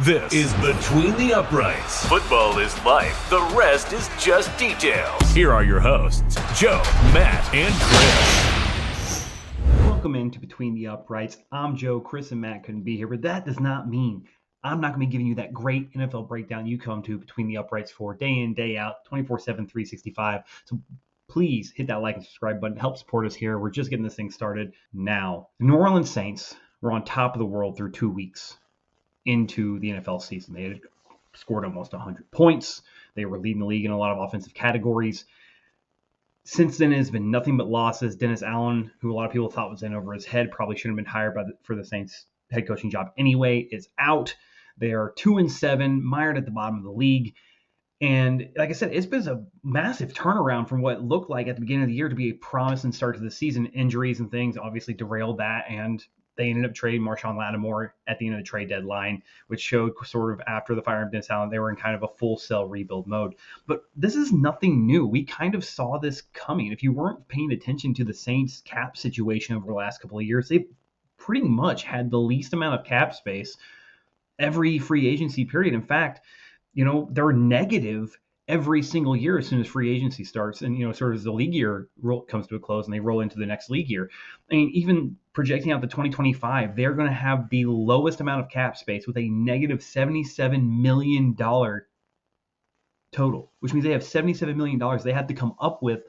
This is Between the Uprights. Football is life. The rest is just details. Here are your hosts, Joe, Matt, and Chris. Welcome into Between the Uprights. I'm Joe. Chris and Matt couldn't be here, but that does not mean I'm not going to be giving you that great NFL breakdown you come to Between the Uprights for day in, day out, 24/7, 365. So please hit that like and subscribe button. Help support us here. We're just getting this thing started now. The New Orleans Saints were on top of the world through 2 weeks into the NFL season. They had scored almost 100 points. They were leading the league in a lot of offensive categories. Since then, it has been nothing but losses. Dennis Allen, who a lot of people thought was in over his head, probably shouldn't have been hired for the Saints head coaching job anyway, is out. They are 2-7, mired at the bottom of the league. And like I said, it's been a massive turnaround from what it looked like at the beginning of the year to be a promising start to the season. Injuries and things obviously derailed that, and they ended up trading Marshawn Lattimore at the end of the trade deadline, which showed sort of after the firing of Dennis Allen, they were in kind of a full sell rebuild mode. But this is nothing new. We kind of saw this coming. If you weren't paying attention to the Saints cap situation over the last couple of years, they pretty much had the least amount of cap space every free agency period. In fact, they're negative every single year as soon as free agency starts, and sort of as the league year comes to a close and they roll into the next league year. I mean, even projecting out to 2025, they're going to have the lowest amount of cap space with a negative $77 million total, which means they have $77 million they had to come up with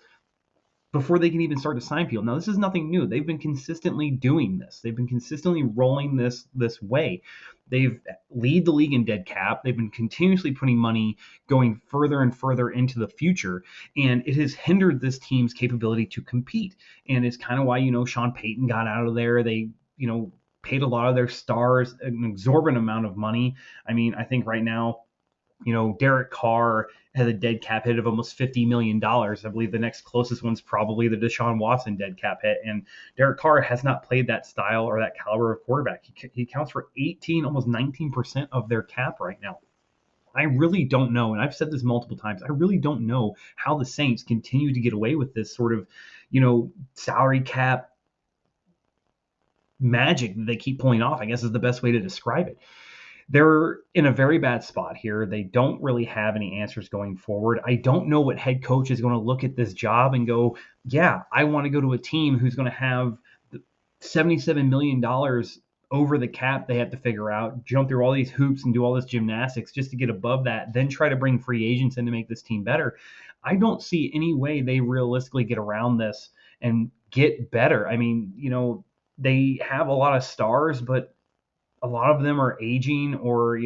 before they can even start to sign people. Now, this is nothing new. They've been consistently doing this. They've been consistently rolling this way. They've lead the league in dead cap. They've been continuously putting money going further and further into the future, and it has hindered this team's capability to compete. And it's kind of why, Sean Payton got out of there. They, paid a lot of their stars an exorbitant amount of money. I mean, I think right now, Derek Carr has a dead cap hit of almost $50 million. I believe the next closest one's probably the Deshaun Watson dead cap hit. And Derek Carr has not played that style or that caliber of quarterback. He accounts for 18, almost 19% of their cap right now. I really don't know, and I've said this multiple times, I really don't know how the Saints continue to get away with this sort of, salary cap magic that they keep pulling off, I guess is the best way to describe it. They're in a very bad spot here. They don't really have any answers going forward. I don't know what head coach is going to look at this job and go, yeah, I want to go to a team who's going to have $77 million over the cap they have to figure out, jump through all these hoops and do all this gymnastics just to get above that, then try to bring free agents in to make this team better. I don't see any way they realistically get around this and get better. I mean, they have a lot of stars, but a lot of them are aging or,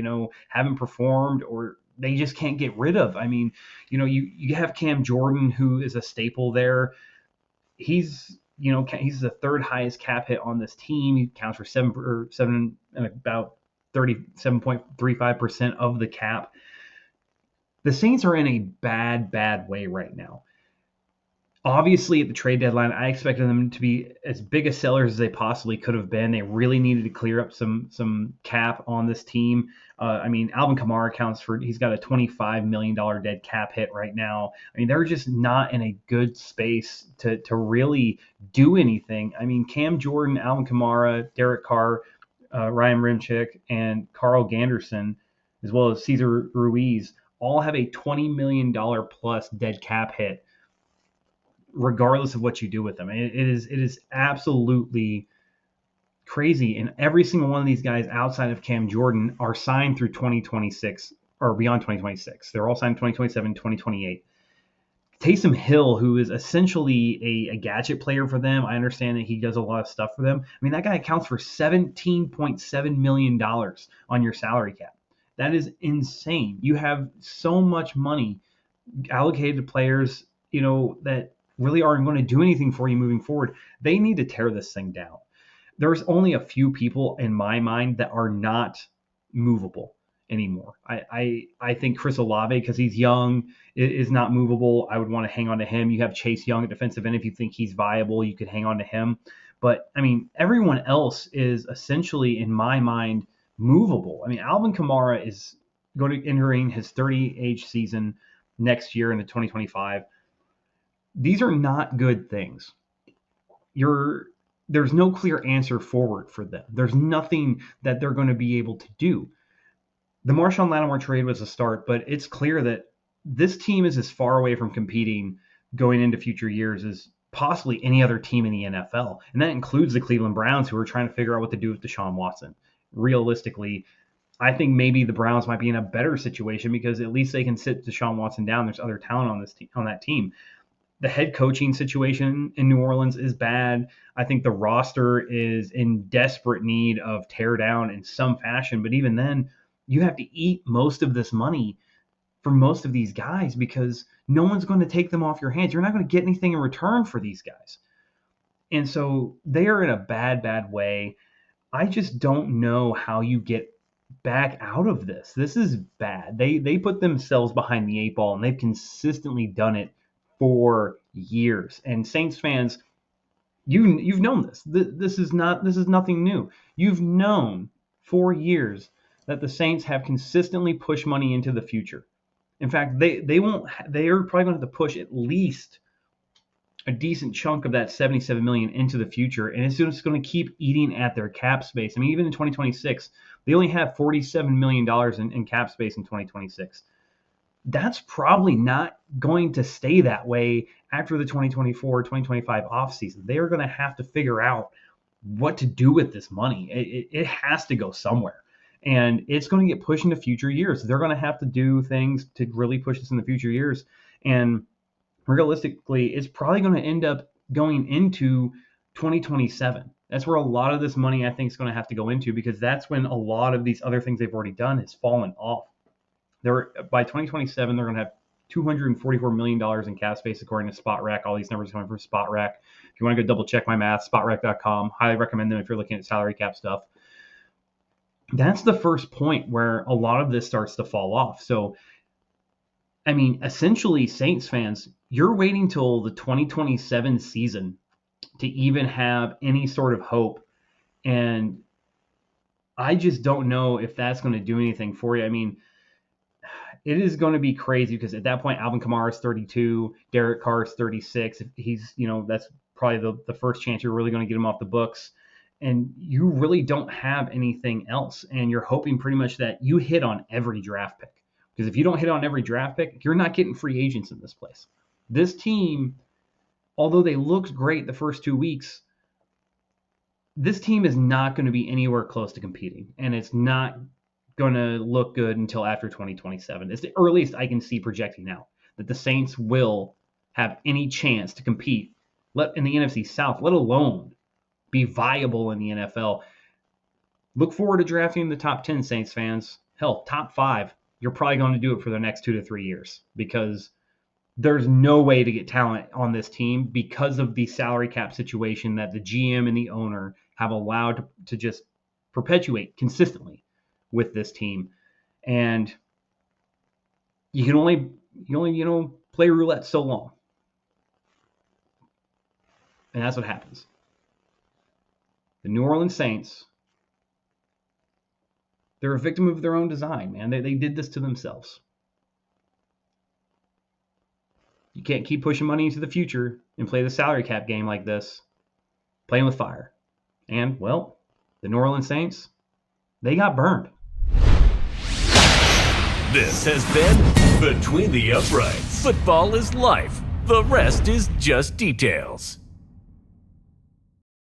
haven't performed or they just can't get rid of. I mean, you have Cam Jordan, who is a staple there. He's the third highest cap hit on this team. He counts for seven and about 37.35% of the cap. The Saints are in a bad way right now. Obviously, at the trade deadline, I expected them to be as big a sellers as they possibly could have been. They really needed to clear up some cap on this team. Alvin Kamara he's got a $25 million dead cap hit right now. I mean, they're just not in a good space to really do anything. I mean, Cam Jordan, Alvin Kamara, Derek Carr, Ryan Rimchick, and Carl Ganderson, as well as Cesar Ruiz, all have a $20 million plus dead cap hit, regardless of what you do with them. It is absolutely crazy. And every single one of these guys outside of Cam Jordan are signed through 2026 or beyond 2026. They're all signed 2027, 2028. Taysom Hill, who is essentially a gadget player for them. I understand that he does a lot of stuff for them. I mean, that guy accounts for $17.7 million on your salary cap. That is insane. You have so much money allocated to players, that really aren't going to do anything for you moving forward. They need to tear this thing down. There's only a few people in my mind that are not movable anymore. I think Chris Olave, because he's young, is not movable. I would want to hang on to him. You have Chase Young at defensive end. If you think he's viable, you could hang on to him. But, I mean, everyone else is essentially, in my mind, movable. I mean, Alvin Kamara is going to entering his 30-age season next year into 2025. These are not good things. There's no clear answer forward for them. There's nothing that they're going to be able to do. the Marshawn Lattimore trade was a start, but it's clear that this team is as far away from competing going into future years as possibly any other team in the NFL. And that includes the Cleveland Browns, who are trying to figure out what to do with Deshaun Watson. Realistically, I think maybe the Browns might be in a better situation because at least they can sit Deshaun Watson down. There's other talent on this on that team. The head coaching situation in New Orleans is bad. I think the roster is in desperate need of tear down in some fashion. But even then, you have to eat most of this money for most of these guys because no one's going to take them off your hands. You're not going to get anything in return for these guys. And so they are in a bad, bad way. I just don't know how you get back out of this. This is bad. They put themselves behind the 8 ball, and they've consistently done it for years. And Saints fans, you've known this. This is nothing new. You've known for years that the Saints have consistently pushed money into the future. In fact, they are probably going to have to push at least a decent chunk of that $77 million into the future, and it's just going to keep eating at their cap space. I mean, even in 2026, they only have $47 million in cap space in 2026. That's probably not going to stay that way after the 2024-2025 offseason. They are going to have to figure out what to do with this money. It has to go somewhere. And it's going to get pushed into future years. They're going to have to do things to really push this in the future years. And realistically, it's probably going to end up going into 2027. That's where a lot of this money, I think, is going to have to go into because that's when a lot of these other things they've already done has fallen off. By 2027, they're going to have $244 million in cap space, according to SpotRack. All these numbers coming from SpotRack. If you want to go double check my math, SpotRack.com. Highly recommend them if you're looking at salary cap stuff. That's the first point where a lot of this starts to fall off. So, I mean, essentially, Saints fans, you're waiting till the 2027 season to even have any sort of hope. And I just don't know if that's going to do anything for you. I mean, it is going to be crazy because at that point, Alvin Kamara is 32, Derek Carr is 36. He's, that's probably the first chance you're really going to get him off the books. And you really don't have anything else. And you're hoping pretty much that you hit on every draft pick. Because if you don't hit on every draft pick, you're not getting free agents in this place. This team, although they looked great the first 2 weeks, this team is not going to be anywhere close to competing. And it's not going to look good until after 2027. It's the earliest I can see projecting now that the Saints will have any chance to compete in the NFC South, let alone be viable in the NFL. Look forward to drafting the top 10, Saints fans. Hell, top 5. You're probably going to do it for the next 2 to 3 years because there's no way to get talent on this team because of the salary cap situation that the GM and the owner have allowed to just perpetuate consistently with this team. And you can only play roulette so long. And that's what happens. The New Orleans Saints, they're a victim of their own design, man. They did this to themselves. You can't keep pushing money into the future and play the salary cap game like this, playing with fire. And, well, the New Orleans Saints, they got burned. This has been Between the Uprights. Football is life. The rest is just details.